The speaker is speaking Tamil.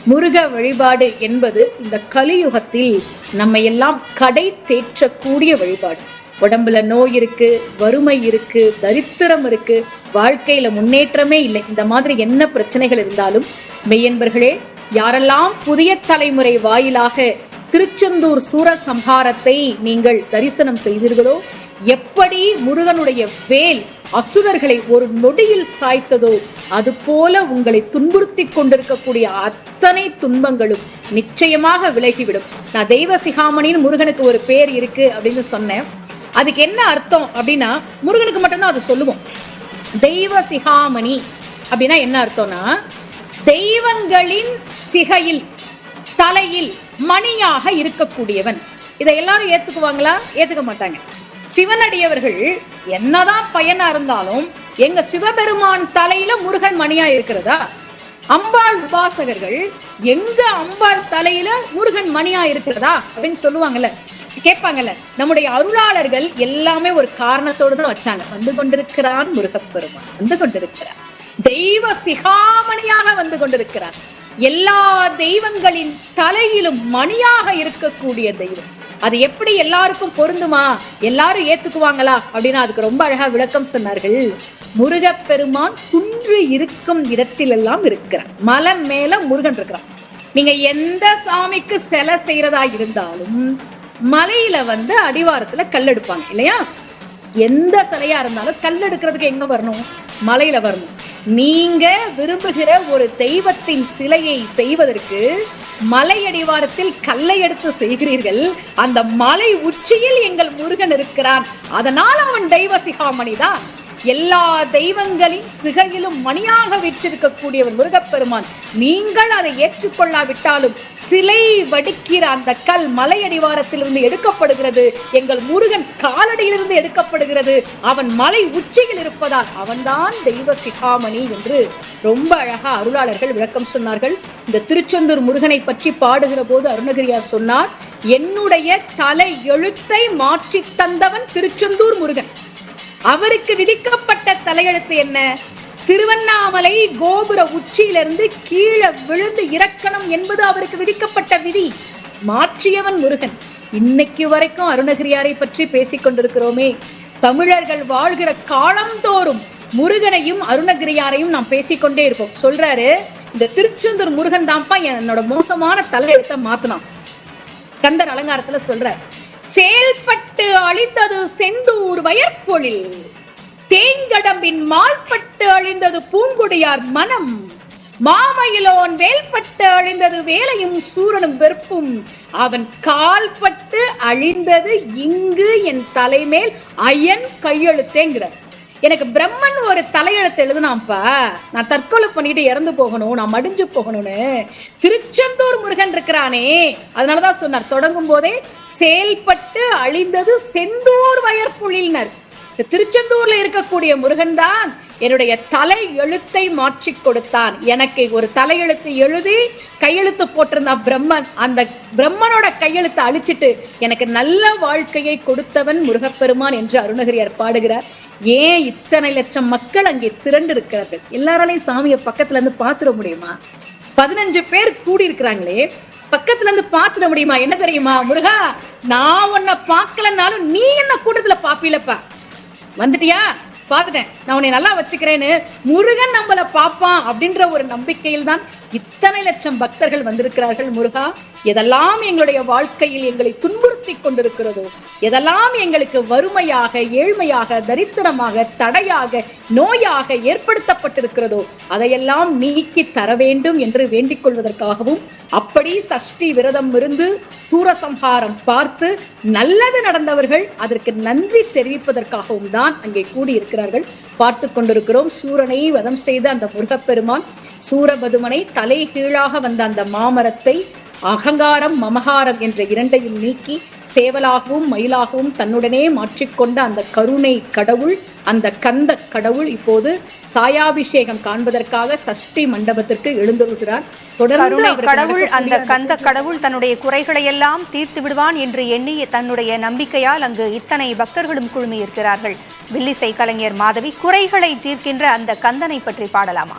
முருக வழிபாடு என்பது இந்த கலியுகத்தில் நம்ம எல்லாம் கடை தேற்றக்கூடிய வழிபாடு. உடம்புல நோய் இருக்கு, வறுமை இருக்கு, தரித்திரம் இருக்கு, வாழ்க்கையில முன்னேற்றமே இல்லை, இந்த மாதிரி என்ன பிரச்சனைகள் இருந்தாலும் மெய்யன்பர்களே, யாரெல்லாம் புதிய தலைமுறை வாயிலாக திருச்செந்தூர் சூரசம்ஹாரத்தை நீங்கள் தரிசனம் செய்தீர்களோ, எப்படி முருகனுடைய வேல் அசுரர்களை ஒரு நொடியில் சாய்த்ததோ அது போல உங்களை துன்புறுத்தி கொண்டிருக்கக்கூடிய அத்தனை துன்பங்களும் நிச்சயமாக விலகிவிடும். நான் தெய்வ சிகாமணின்னு முருகனுக்கு ஒரு பேர் இருக்கு அப்படின்னு சொன்னேன். அதுக்கு என்ன அர்த்தம் அப்படின்னா, முருகனுக்கு மட்டும்தான் அது சொல்லுவோம். தெய்வ சிகாமணி அப்படின்னா என்ன அர்த்தம்னா, தெய்வங்களின் சிகையில் தலையில் மணியாக இருக்கக்கூடியவன். இதை எல்லாரும் ஏத்துக்குவாங்களா? ஏத்துக்க மாட்டாங்க. சிவனடியவர்கள் என்னதான் பயனா இருந்தாலும் எங்க சிவபெருமான் தலையில முருகன் மணியா இருக்கிறதா? அம்பாள் உபாசகர்கள் எங்க அம்பாள் தலையில முருகன் மணியா இருக்கிறதா அப்படின்னு சொல்லுவாங்கல்ல, கேட்பாங்கல்ல. நம்முடைய அருளாளர்கள் எல்லாமே ஒரு காரணத்தோடு தான் வச்சாங்க. வந்து கொண்டிருக்கிறான் முருகப்பெருமான், வந்து கொண்டிருக்கிறார், தெய்வ சிகாமணியாக வந்து கொண்டிருக்கிறார். எல்லா தெய்வங்களின் தலையிலும் மணியாக இருக்கக்கூடிய தெய்வம். அது எப்படி எல்லாருக்கும் பொருந்துமா, எல்லாரும் ஏத்துக்குவாங்களா அப்படின்னா அதுக்கு ரொம்ப அழகா விளக்கம் சொன்னார்கள். முருகப்பெருமான் குன்று இருக்கும் இடத்திலெல்லாம் இருக்கிறார். மலை மேல முருகன் இருக்கிறான். நீங்க எந்த சாமிக்கு சிலை செய்யறதா இருந்தாலும் மலையில வந்து அடிவாரத்துல கல் எடுப்பாங்க இல்லையா? எந்த சிலையா இருந்தாலும் கல் எடுக்கிறதுக்கு எங்க வரணும்? மலையில வரணும். நீங்க விரும்புகிற ஒரு தெய்வத்தின் சிலையை செய்வதற்கு மலை அடிவாரத்தில் கல்லை எடுத்து செய்கிறீர்கள். அந்த மலை உச்சியில் எங்கள் முருகன் இருக்கிறான், அதனால் அவன் தெய்வ சிகாமணிதான். எல்லா தெய்வங்களின் சிகையிலும் மணியாக வீற்றிருக்கக்கூடியவன் முருகப்பெருமான். நீங்கள் அதை ஏற்றுக்கொள்ளாவிட்டாலும் சிலை வடிக்கிற அந்த கல் மலை அடிவாரத்திலிருந்து எடுக்கப்படுகிறது, எங்கள் முருகன் காலடியிலிருந்து எடுக்கப்படுகிறது. அவன் மலை உச்சியில் இருப்பதால் அவன்தான் தெய்வ சிகாமணி என்று ரொம்ப அழகா அருளாளர்கள் விளக்கம் சொன்னார்கள். இந்த திருச்செந்தூர் முருகனை பற்றி பாடுகிற போது அருணகிரியார் சொன்னார், என்னுடைய தலை எழுத்தை மாற்றி தந்தவன் திருச்செந்தூர் முருகன். அவருக்கு விதிக்கப்பட்ட தலையெழுத்து என்ன? திருவண்ணாமலை கோபுர உச்சியிலிருந்து கீழே விழுந்து இறக்கணும் என்பது அவருக்கு விதிக்கப்பட்ட விதி. மாற்றியவன் முருகன். இன்னைக்கு வரைக்கும் அருணகிரியாரை பற்றி பேசிக் கொண்டிருக்கிறோமே. தமிழர்கள் வாழ்கிற காலந்தோறும் முருகனையும் அருணகிரியாரையும் நாம் பேசிக்கொண்டே இருப்போம். சொல்றாரு, இந்த திருச்செந்தூர் முருகன் தான்ப்பா என்னோட மோசமான தலையெழுத்தை மாத்தினான். கந்தர் அலங்காரத்துல சொல்றார், செயல்பட்டு அழிந்தது செந்தூர் வயற்பொழில், தேங்கடம்பின் மால்பட்டு அழிந்தது பூங்குடியார் மனம், மாமயிலோன் வேல்பட்டு அழிந்தது வேலையும் சூரனும் வெறுப்பும், அவன் கால்பட்டு அழிந்தது இங்கு என் தலைமேல் அயன் கையெழுத்தேங்கிறார். எனக்கு பிரம்மன் ஒரு தலையெழுத்து எழுதுனாப்பா, நான் தற்கொலை பண்ணிட்டு இறந்து போகணும், நான் மடிஞ்சு போகணும்னு திருச்செந்தூர் முருகன் இருக்கிறானே. அதனாலதான் சொன்னார் தொடங்கும் போதே, செயல்பட்டு அழிந்தது செந்தூர் வயற்பொழில்னர். திருச்செந்தூர்ல இருக்கக்கூடிய முருகன் தான் என்னுடைய தலை எழுத்தை மாற்றி கொடுத்தான். எனக்கு ஒரு தலையெழுத்து எழுதி கையெழுத்து போட்டிருந்தான் பிரம்மன். அந்த பிரம்மனோட கையெழுத்தை அழிச்சிட்டு எனக்கு நல்ல வாழ்க்கையை கொடுத்தவன் முருகப்பெருமான் என்று அருணகிரியார் பாடுகிறார். ஏன் இத்தனை லட்சம் மக்கள் அங்கே திரண்டு இருக்கிறார்கள்? எல்லாராலையும் சாமியை பக்கத்துல இருந்து பாத்துட முடியுமா? 15 பேர் கூடி இருக்கிறாங்களே, பக்கத்துல இருந்து பாத்துட முடியுமா? என்ன தெரியுமா, முருகா, நான் உன்னை பார்க்கலனாலும் நீ என்ன கூட்டத்துல பாப்பீலப்பா. வந்துட்டியா? பார்த்துட்டேன், நான் உன்னை நல்லா வச்சுக்கிறேன்னு முருகன் நம்மள பாப்பான் அப்படின்ற ஒரு நம்பிக்கையில் தான் இத்தனை லட்சம் பக்தர்கள் வந்திருக்கிறார்கள். முருகா, எதெல்லாம் எங்களுடைய வாழ்க்கையில் எங்களை துன்புறுத்தி கொண்டிருக்கிறதோ, எதெல்லாம் எங்களுக்கு வறுமையாக, ஏழ்மையாக, தரித்திரமாக, தடையாக, நோயாக ஏற்படுத்தப்பட்டிருக்கிறதோ அதையெல்லாம் நீக்கி தர வேண்டும் என்று வேண்டிக் கொள்வதற்காகவும், அப்படி சஷ்டி விரதம் இருந்து சூரசம்ஹாரம் பார்த்து நல்லது நடந்தவர்கள் அதற்கு நன்றி தெரிவிப்பதற்காகவும் தான் அங்கே கூடியிருக்கிறார்கள். பார்த்து கொண்டிருக்கிறோம். சூரனை வதம் செய்த அந்த முருகப்பெருமான் சூரபதுமனை தலை கீழாக வந்த அந்த மாமரத்தை அகங்காரம் மமகாரம் என்ற இரண்டையும் நீக்கி சேவலாகவும் மயிலாகவும் தன்னுடனே மாற்றிக்கொண்ட அந்த கருணை கடவுள், அந்த கந்த கடவுள் இப்போது சாயாபிஷேகம் காண்பதற்காக சஷ்டி மண்டபத்திற்கு எழுந்துள்ளார். தொடர்ந்து கடவுள், அந்த கந்த கடவுள் தன்னுடைய குறைகளை எல்லாம் தீர்த்து விடுவான் என்று எண்ணி தன்னுடைய நம்பிக்கையால் அங்கு இத்தனை பக்தர்களும் குழுமி இருக்கிறார்கள். வில்லிசை கலைஞர் மாதவி குறைகளை தீர்க்கின்ற அந்த கந்தனை பற்றி பாடலாமா?